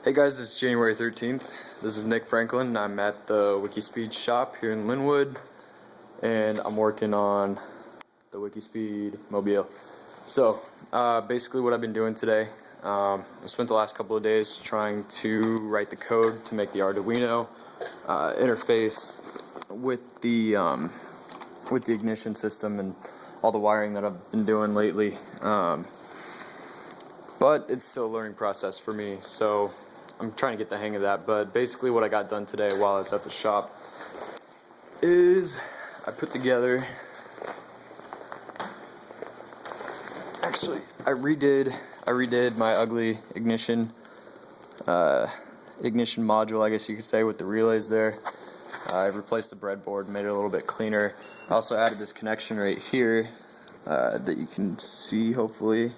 Hey guys, it's January 13th. This is Nick Franklin. I'm at the WIKISPEED shop here in Linwood, and I'm working on the WIKISPEED mobile. So, basically what I've been doing today, I spent the last couple of days trying to write the code to make the Arduino interface with the ignition system and all the wiring that I've been doing lately. But it's still a learning process for me, so I'm trying to get the hang of that. But basically what I got done today while I was at the shop is I put together, actually I redid my ugly ignition module, I guess you could say, with the relays there. I replaced the breadboard, made it a little bit cleaner. I also added this connection right here that you can see, hopefully.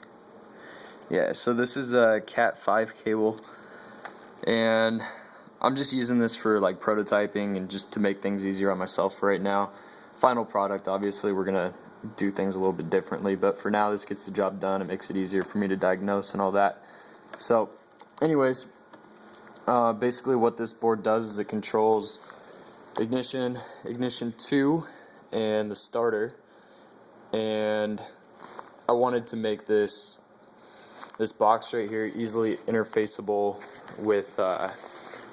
Yeah, so this is a Cat 5 cable, and I'm just using this for like prototyping and just to make things easier on myself for right now. Final product, obviously we're gonna do things a little bit differently, but for now this gets the job done. It makes it easier for me to diagnose and all that. So anyways, basically what this board does is it controls ignition 2 and the starter, and I wanted to make this box right here easily interfaceable with the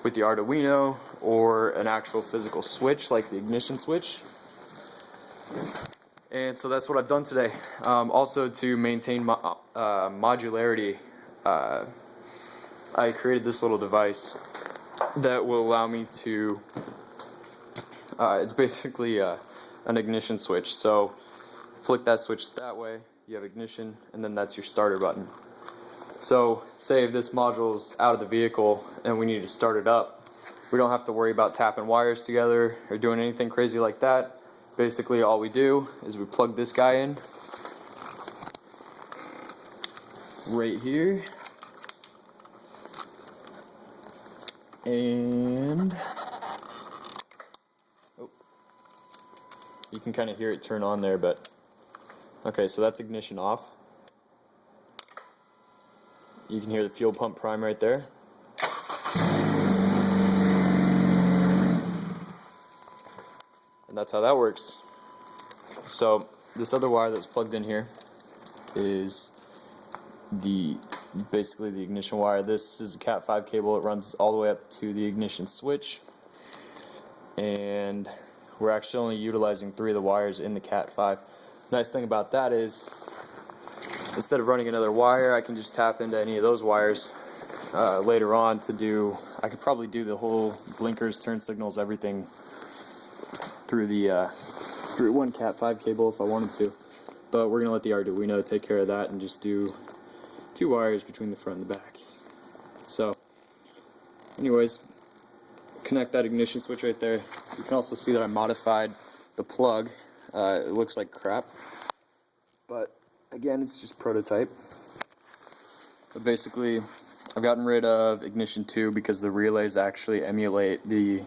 Arduino or an actual physical switch like the ignition switch. And so that's what I've done today. Also, to maintain modularity, I created this little device that will allow me to, it's basically an ignition switch. So flick that switch that way, you have ignition, and then that's your starter button. So say if this module is out of the vehicle and we need to start it up, we don't have to worry about tapping wires together or doing anything crazy like that. Basically all we do is we plug this guy in right here, and you can kind of hear it turn on there, but okay, so that's ignition off. You can hear the fuel pump prime right there. And that's how that works. So this other wire that's plugged in here is basically the ignition wire. This is a Cat 5 cable. It runs all the way up to the ignition switch. And we're actually only utilizing 3 of the wires in the Cat 5. Nice thing about that is, instead of running another wire, I can just tap into any of those wires later on to do, I could probably do the whole blinkers, turn signals, everything through through one Cat 5 cable if I wanted to. But we're going to let the Arduino take care of that and just do 2 wires between the front and the back. So anyways, connect that ignition switch right there. You can also see that I modified the plug. It looks like crap, but again, it's just prototype. But basically, I've gotten rid of ignition 2 because the relays actually emulate the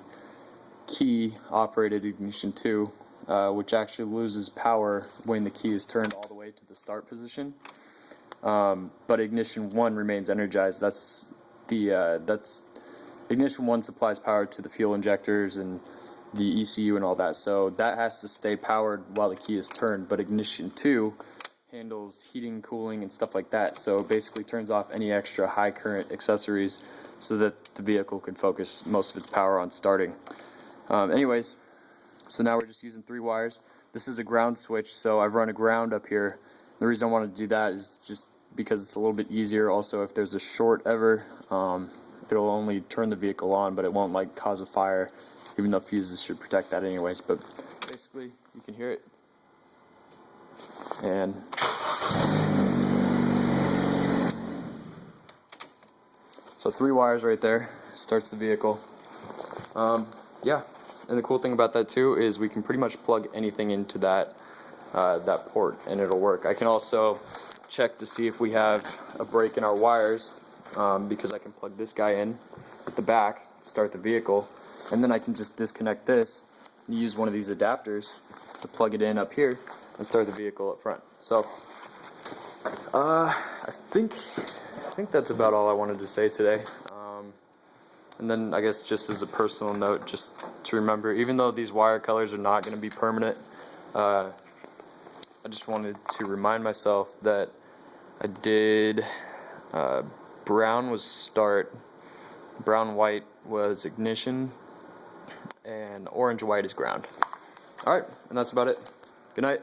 key operated ignition 2, which actually loses power when the key is turned all the way to the start position. But ignition 1 remains energized. That's ignition 1 supplies power to the fuel injectors and the ECU and all that. So that has to stay powered while the key is turned. But ignition 2 handles heating, cooling, and stuff like that. So it basically turns off any extra high current accessories so that the vehicle can focus most of its power on starting. Anyways, so now we're just using 3 wires. This is a ground switch, so I've run a ground up here. The reason I wanted to do that is just because it's a little bit easier. Also, if there's a short ever, it'll only turn the vehicle on, but it won't like cause a fire, even though fuses should protect that anyways. But basically, you can hear it. And so 3 wires right there, starts the vehicle. Yeah, and the cool thing about that too is we can pretty much plug anything into that port and it'll work. I can also check to see if we have a break in our wires, because I can plug this guy in at the back, start the vehicle, and then I can just disconnect this and use one of these adapters to plug it in up here and start the vehicle up front. So I think that's about all I wanted to say today. And then I guess just as a personal note, just to remember, even though these wire colors are not going to be permanent, I just wanted to remind myself that I did brown was start, brown white was ignition, and orange white is ground. Alright, and that's about it. Good night.